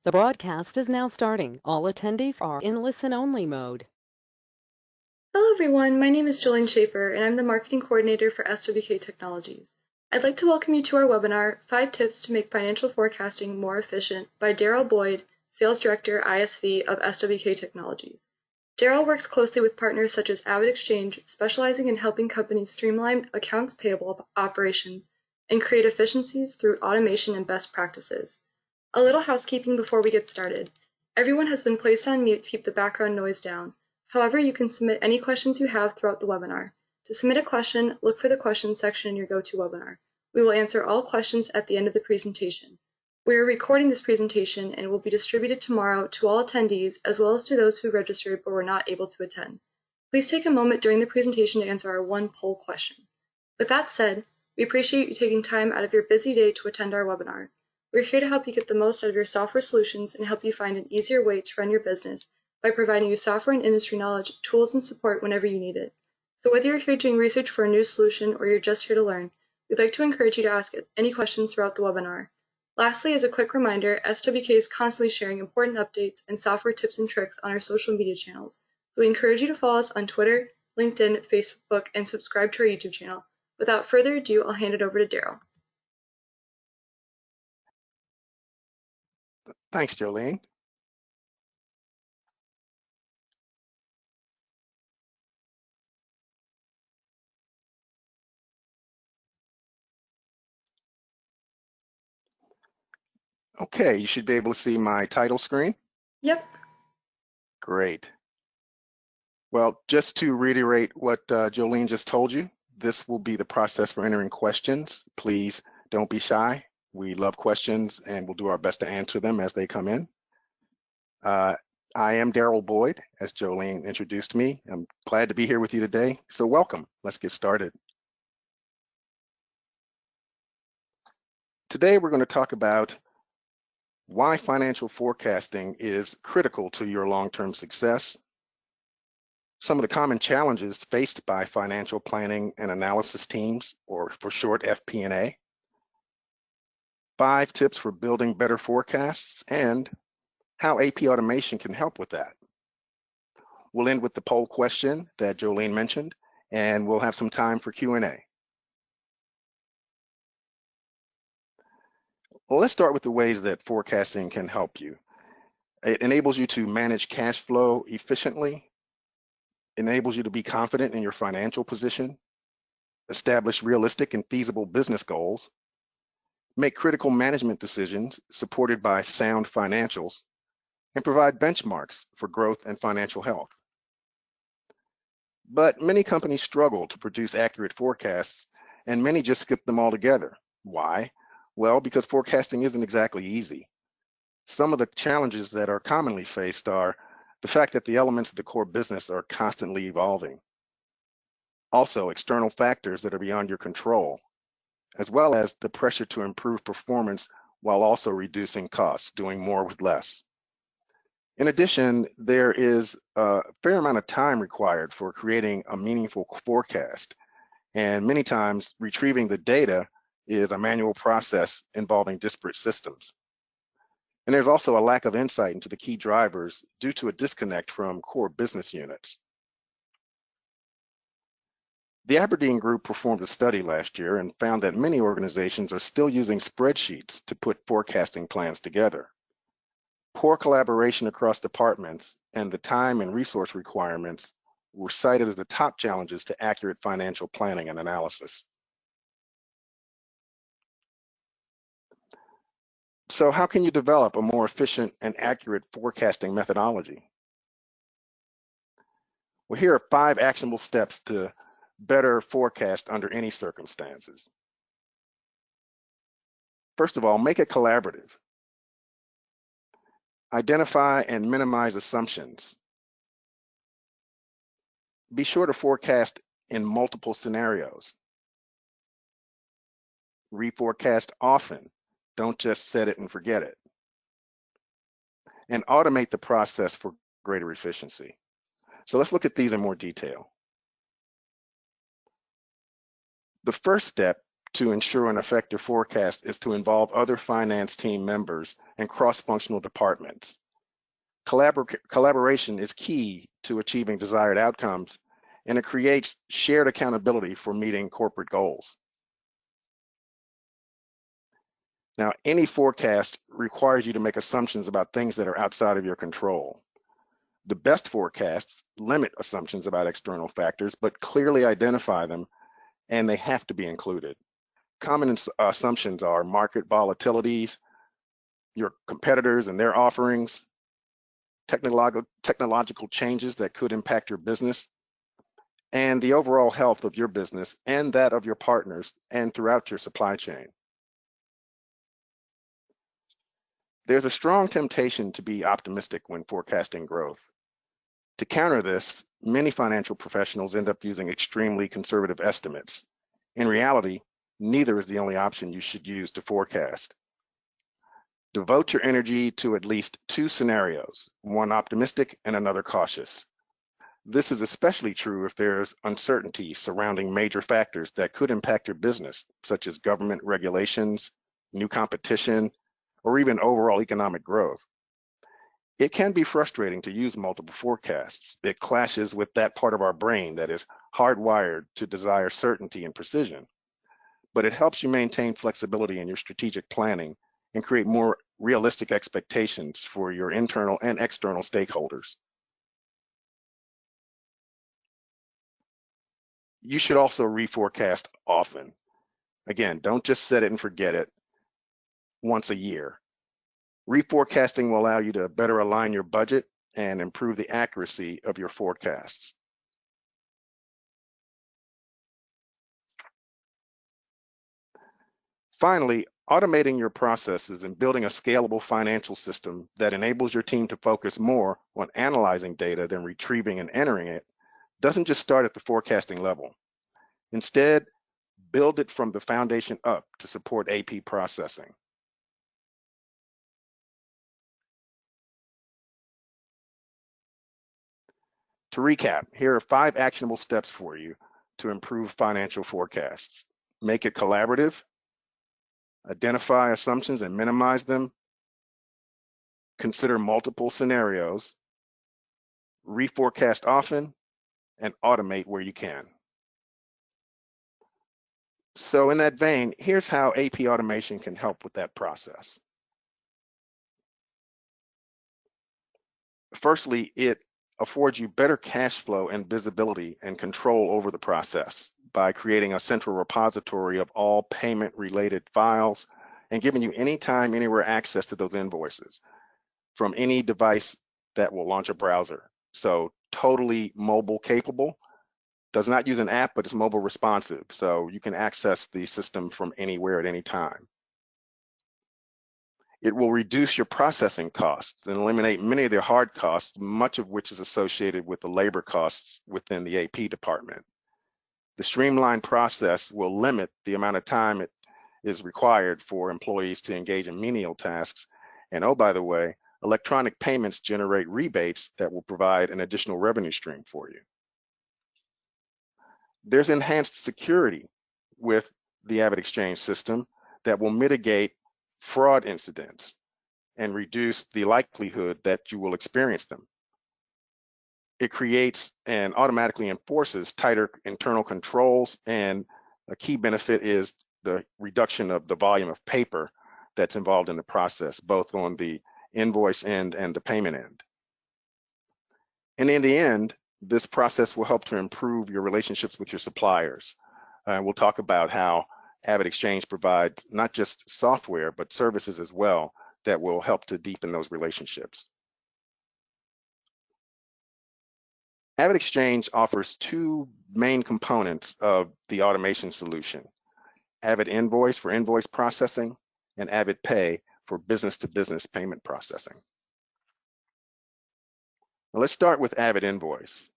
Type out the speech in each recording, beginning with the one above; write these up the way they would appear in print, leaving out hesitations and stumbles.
The broadcast is now starting. All attendees are in listen-only mode. Hello everyone, my name is Jillian Schaefer and I'm the Marketing Coordinator for SWK Technologies. I'd like to welcome you to our webinar, 5 Tips to Make Financial Forecasting More Efficient by Daryl Boyd, Sales Director ISV of SWK Technologies. Daryl works closely with partners such as AvidXchange, specializing in helping companies streamline accounts payable operations and create efficiencies through automation and best practices. A little housekeeping before we get started. Everyone has been placed on mute to keep the background noise down. However, you can submit any questions you have throughout the webinar. To submit a question, look for the questions section in your GoToWebinar. We will answer all questions at the end of the presentation. We are recording this presentation and it will be distributed tomorrow to all attendees as well as to those who registered but were not able to attend. Please take a moment during the presentation to answer our one poll question. With that said, we appreciate you taking time out of your busy day to attend our webinar. We're here to help you get the most out of your software solutions and help you find an easier way to run your business by providing you software and industry knowledge, tools, and support whenever you need it. So whether you're here doing research for a new solution or you're just here to learn, we'd like to encourage you to ask any questions throughout the webinar. Lastly, as a quick reminder, SWK is constantly sharing important updates and software tips and tricks on our social media channels. So we encourage you to follow us on Twitter, LinkedIn, Facebook, and subscribe to our YouTube channel. Without further ado, I'll hand it over to Daryl. Thanks, Jolene. Okay, you should be able to see my title screen. Yep. Great. Well, just to reiterate what Jolene just told you, this will be the process for entering questions. Please don't be shy. We love questions and we'll do our best to answer them as they come in. I am Daryl Boyd, as Jolene introduced me. I'm glad to be here with you today. So welcome. Let's get started. Today, we're going to talk about why financial forecasting is critical to your long-term success, some of the common challenges faced by financial planning and analysis teams, or for short, FP&A, 5 tips for building better forecasts, and how AP automation can help with that. We'll end with the poll question that Jolene mentioned, and we'll have some time for Q&A. Well, let's start with the ways that forecasting can help you. It enables you to manage cash flow efficiently, enables you to be confident in your financial position, establish realistic and feasible business goals, make critical management decisions supported by sound financials, and provide benchmarks for growth and financial health. But many companies struggle to produce accurate forecasts, and many just skip them altogether. Why? Well, because forecasting isn't exactly easy. Some of the challenges that are commonly faced are the fact that the elements of the core business are constantly evolving. Also, external factors that are beyond your control, as well as the pressure to improve performance while also reducing costs, doing more with less. In addition, there is a fair amount of time required for creating a meaningful forecast, and many times retrieving the data is a manual process involving disparate systems. And there's also a lack of insight into the key drivers due to a disconnect from core business units. The Aberdeen Group performed a study last year and found that many organizations are still using spreadsheets to put forecasting plans together. Poor collaboration across departments and the time and resource requirements were cited as the top challenges to accurate financial planning and analysis. So how can you develop a more efficient and accurate forecasting methodology? Well, here are 5 actionable steps to better forecast under any circumstances. First of all, make it collaborative. Identify and minimize assumptions. Be sure to forecast in multiple scenarios. Reforecast often. Don't just set it and forget it. And automate the process for greater efficiency. So let's look at these in more detail. The first step to ensure an effective forecast is to involve other finance team members and cross-functional departments. Collaboration is key to achieving desired outcomes, and it creates shared accountability for meeting corporate goals. Now, any forecast requires you to make assumptions about things that are outside of your control. The best forecasts limit assumptions about external factors, but clearly identify them, and they have to be included. Common assumptions are market volatilities, your competitors and their offerings, technological changes that could impact your business, and the overall health of your business and that of your partners and throughout your supply chain. There's a strong temptation to be optimistic when forecasting growth. To counter this, many financial professionals end up using extremely conservative estimates. In reality, neither is the only option you should use to forecast. Devote your energy to at least two scenarios, one optimistic and another cautious. This is especially true if there's uncertainty surrounding major factors that could impact your business, such as government regulations, new competition, or even overall economic growth. It can be frustrating to use multiple forecasts. It clashes with that part of our brain that is hardwired to desire certainty and precision. But it helps you maintain flexibility in your strategic planning and create more realistic expectations for your internal and external stakeholders. You should also reforecast often. Again, don't just set it and forget it once a year. Reforecasting will allow you to better align your budget and improve the accuracy of your forecasts. Finally, automating your processes and building a scalable financial system that enables your team to focus more on analyzing data than retrieving and entering it doesn't just start at the forecasting level. Instead, build it from the foundation up to support AP processing. To recap, here are 5 actionable steps for you to improve financial forecasts. Make it collaborative, identify assumptions and minimize them, consider multiple scenarios, reforecast often, and automate where you can. So in that vein, here's how AP automation can help with that process. Firstly, it affords you better cash flow and visibility and control over the process by creating a central repository of all payment-related files and giving you anytime, anywhere access to those invoices from any device that will launch a browser. So totally mobile capable, does not use an app, but it's mobile responsive. So you can access the system from anywhere at any time. It will reduce your processing costs and eliminate many of the hard costs, much of which is associated with the labor costs within the AP department. The streamlined process will limit the amount of time it is required for employees to engage in menial tasks. And oh, by the way, electronic payments generate rebates that will provide an additional revenue stream for you. There's enhanced security with the AvidXchange system that will mitigate fraud incidents and reduce the likelihood that you will experience them. It creates and automatically enforces tighter internal controls, and a key benefit is the reduction of the volume of paper that's involved in the process, both on the invoice end and the payment end. And in the end, this process will help to improve your relationships with your suppliers. We'll talk about how AvidXchange provides not just software, but services as well that will help to deepen those relationships. AvidXchange offers 2 main components of the automation solution: AvidInvoice for invoice processing and AvidPay for business-to-business payment processing. Now let's start with AvidInvoice.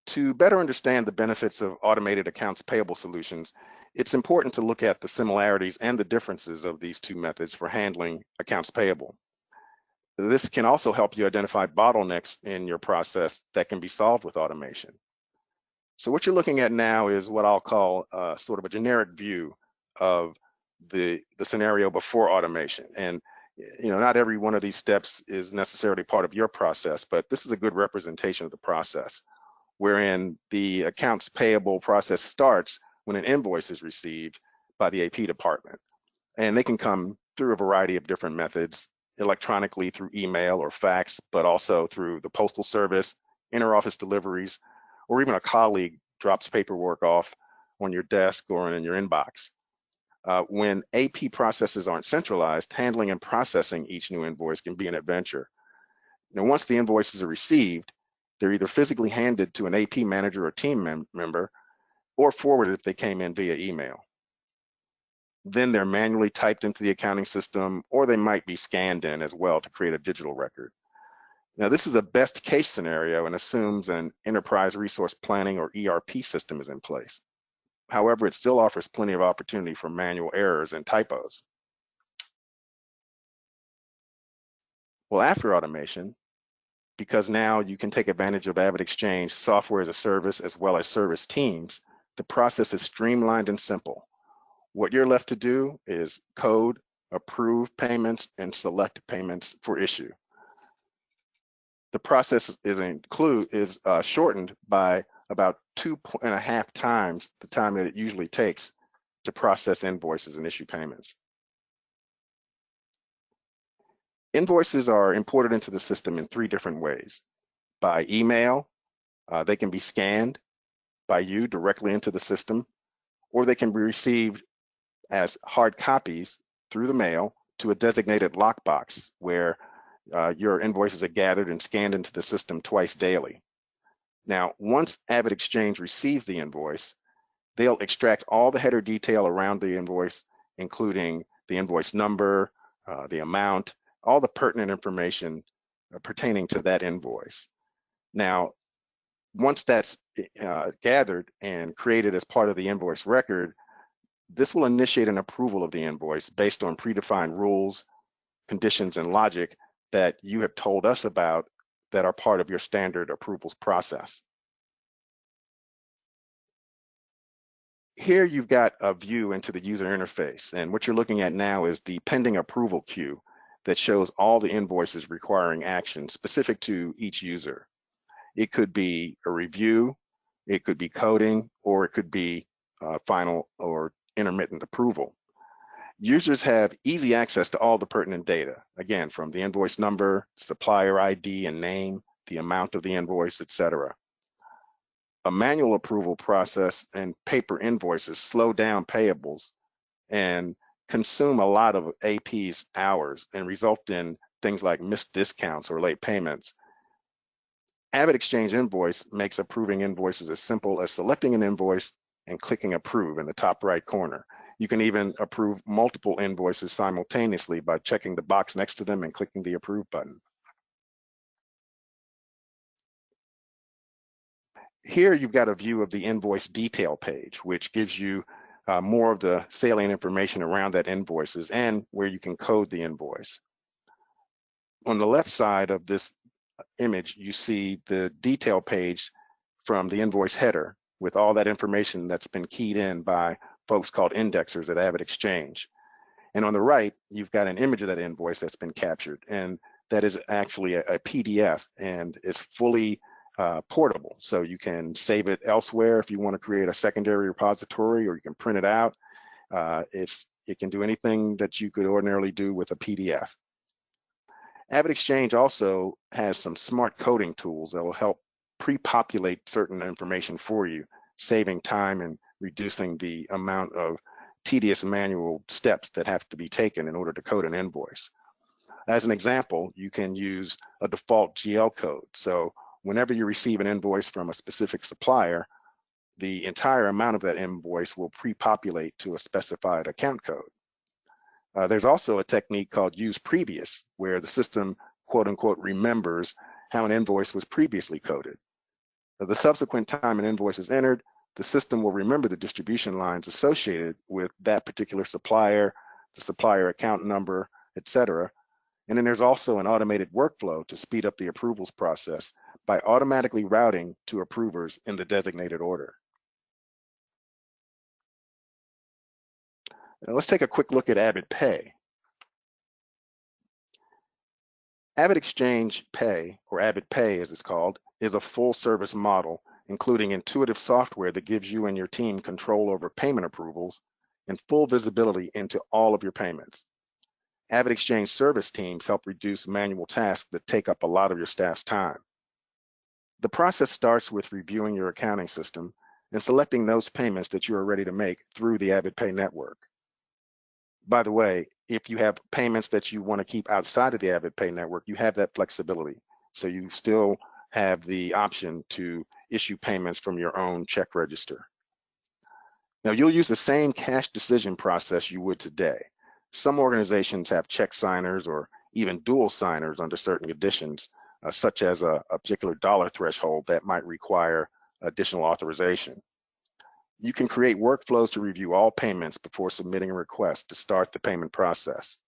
To better understand the benefits of automated accounts payable solutions, it's important to look at the similarities and the differences of these 2 methods for handling accounts payable. This can also help you identify bottlenecks in your process that can be solved with automation. So what you're looking at now is what I'll call sort of a generic view of the scenario before automation. And not every one of these steps is necessarily part of your process, but this is a good representation of the process, wherein the accounts payable process starts when an invoice is received by the AP department. And they can come through a variety of different methods, electronically through email or fax, but also through the postal service, interoffice deliveries, or even a colleague drops paperwork off on your desk or in your inbox. When AP processes aren't centralized, handling and processing each new invoice can be an adventure. Now, once the invoices are received, they're either physically handed to an AP manager or team member, or forwarded if they came in via email. Then they're manually typed into the accounting system, or they might be scanned in as well to create a digital record. Now, this is a best case scenario and assumes an enterprise resource planning or ERP system is in place. However, it still offers plenty of opportunity for manual errors and typos. Well, after automation, because now you can take advantage of AvidXchange software as a service as well as service teams, the process is streamlined and simple. What you're left to do is code, approve payments, and select payments for issue. The process is shortened by about 2.5 times the time that it usually takes to process invoices and issue payments. Invoices are imported into the system in 3 different ways. By email, they can be scanned by you directly into the system, or they can be received as hard copies through the mail to a designated lockbox where your invoices are gathered and scanned into the system twice daily. Now, once AvidXchange receives the invoice, they'll extract all the header detail around the invoice, including the invoice number, the amount, all the pertinent information pertaining to that invoice. Now, once that's gathered and created as part of the invoice record, this will initiate an approval of the invoice based on predefined rules, conditions, and logic that you have told us about that are part of your standard approvals process. Here you've got a view into the user interface, and what you're looking at now is the pending approval queue that shows all the invoices requiring action specific to each user. It could be a review, it could be coding, or it could be final or intermittent approval. Users have easy access to all the pertinent data, again, from the invoice number, supplier ID and name, the amount of the invoice, etc. A manual approval process and paper invoices slow down payables and consume a lot of AP's hours and result in things like missed discounts or late payments. AvidXchange Invoice makes approving invoices as simple as selecting an invoice and clicking approve in the top right corner. You can even approve multiple invoices simultaneously by checking the box next to them and clicking the approve button. Here you've got a view of the invoice detail page, which gives you more of the salient information around that invoices and where you can code the invoice. On the left side of this image, you see the detail page from the invoice header with all that information that's been keyed in by folks called indexers at AvidXchange. And on the right, you've got an image of that invoice that's been captured, and that is actually a PDF and is fully portable. So you can save it elsewhere if you want to create a secondary repository, or you can print it out. It can do anything that you could ordinarily do with a PDF. AvidXchange also has some smart coding tools that will help pre-populate certain information for you, saving time and reducing the amount of tedious manual steps that have to be taken in order to code an invoice. As an example, you can use a default GL code. So whenever you receive an invoice from a specific supplier, the entire amount of that invoice will pre-populate to a specified account code. There's also a technique called use previous, where the system, quote unquote, remembers how an invoice was previously coded. The subsequent time an invoice is entered, the system will remember the distribution lines associated with that particular supplier, the supplier account number, etc. And then there's also an automated workflow to speed up the approvals process by automatically routing to approvers in the designated order. Now, let's take a quick look at AVIDPAY. AvidXchange Pay, or AVIDPAY as it's called, is a full service model, including intuitive software that gives you and your team control over payment approvals and full visibility into all of your payments. AvidXchange service teams help reduce manual tasks that take up a lot of your staff's time. The process starts with reviewing your accounting system and selecting those payments that you are ready to make through the AvidPay network. By the way, if you have payments that you want to keep outside of the AvidPay network, you have that flexibility. So you still have the option to issue payments from your own check register. Now, you'll use the same cash decision process you would today. Some organizations have check signers or even dual signers under certain conditions, such as a particular dollar threshold that might require additional authorization. You can create workflows to review all payments before submitting a request to start the payment process.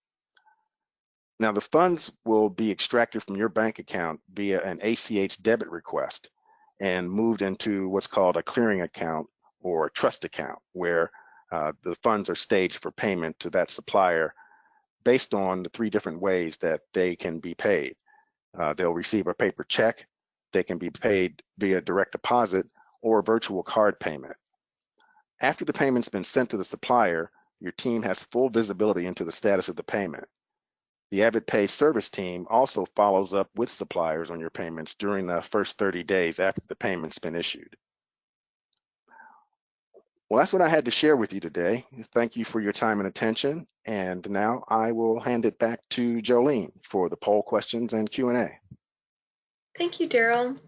Now, the funds will be extracted from your bank account via an ACH debit request and moved into what's called a clearing account or a trust account, where the funds are staged for payment to that supplier based on the 3 different ways that they can be paid. They'll receive a paper check, they can be paid via direct deposit, or a virtual card payment. After the payment's been sent to the supplier, your team has full visibility into the status of the payment. The AvidPay service team also follows up with suppliers on your payments during the first 30 days after the payment's been issued. Well, that's what I had to share with you today. Thank you for your time and attention. And now I will hand it back to Jolene for the poll questions and Q&A. Thank you, Daryl.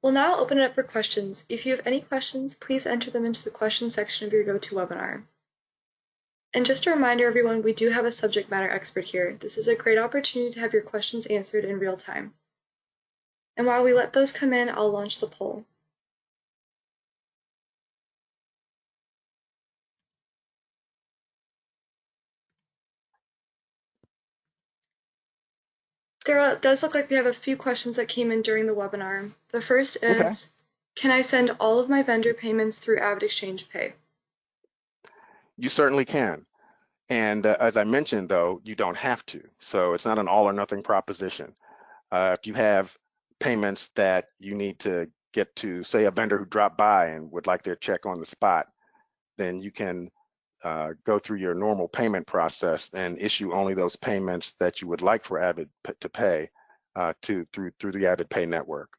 We'll now open it up for questions. If you have any questions, please enter them into the questions section of your GoToWebinar. And just a reminder, everyone, we do have a subject matter expert here. This is a great opportunity to have your questions answered in real time. And while we let those come in, I'll launch the poll. Daryl, it does look like we have a few questions that came in during the webinar. The first is, okay, can I send all of my vendor payments through AvidXchange Pay? You certainly can. And as I mentioned, though, you don't have to. So it's not an all or nothing proposition. If you have payments that you need to get to, say, a vendor who dropped by and would like their check on the spot, then you can go through your normal payment process and issue only those payments that you would like for Avid to pay through the AvidPay network.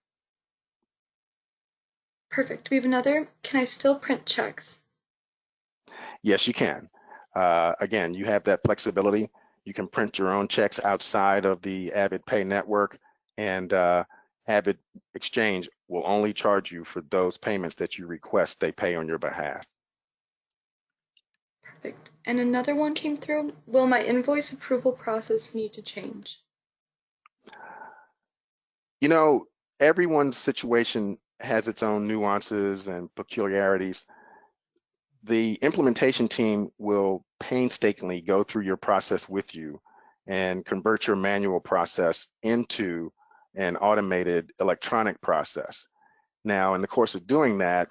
Perfect. We have another. Can I still print checks? Yes, you can. Again, you have that flexibility. You can print your own checks outside of the AvidPay network, and AvidXchange will only charge you for those payments that you request they pay on your behalf. Perfect. And another one came through. Will my invoice approval process need to change? You know, everyone's situation has its own nuances and peculiarities. The implementation team will painstakingly go through your process with you and convert your manual process into an automated electronic process. Now, in the course of doing that,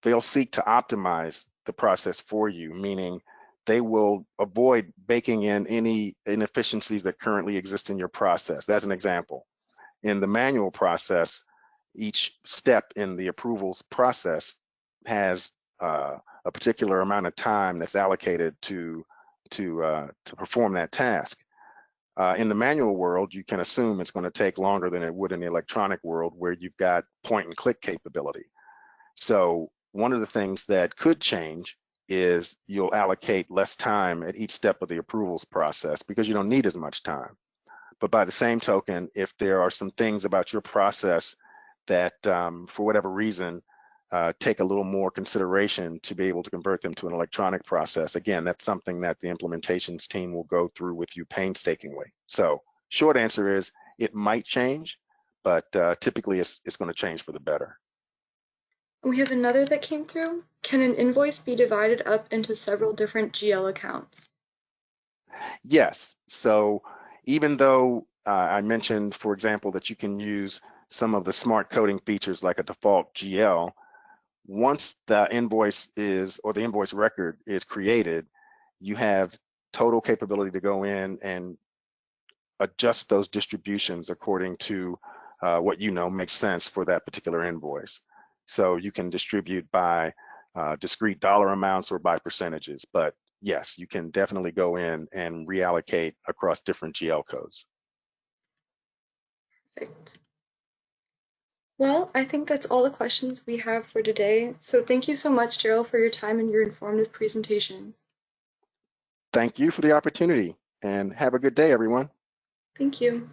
they'll seek to optimize the process for you, meaning they will avoid baking in any inefficiencies that currently exist in your process. As an example, in the manual process, each step in the approvals process has a particular amount of time that's allocated to perform that task. In the manual world, you can assume it's going to take longer than it would in the electronic world, where you've got point and click capability. So one of the things that could change is you'll allocate less time at each step of the approvals process because you don't need as much time. But by the same token, if there are some things about your process that for whatever reason take a little more consideration to be able to convert them to an electronic process, again, that's something that the implementations team will go through with you painstakingly. So short answer is it might change, but typically it's going to change for the better. We have another that came through. Can an invoice be divided up into several different GL accounts? Yes. So even though I mentioned, for example, that you can use some of the smart coding features like a default GL, once the invoice is, or the invoice record is created, you have total capability to go in and adjust those distributions according to what you know makes sense for that particular invoice. So you can distribute by discrete dollar amounts or by percentages, but yes, you can definitely go in and reallocate across different GL codes. Perfect. Well, I think that's all the questions we have for today. So thank you so much, Daryl, for your time and your informative presentation. Thank you for the opportunity, and have a good day, everyone. Thank you.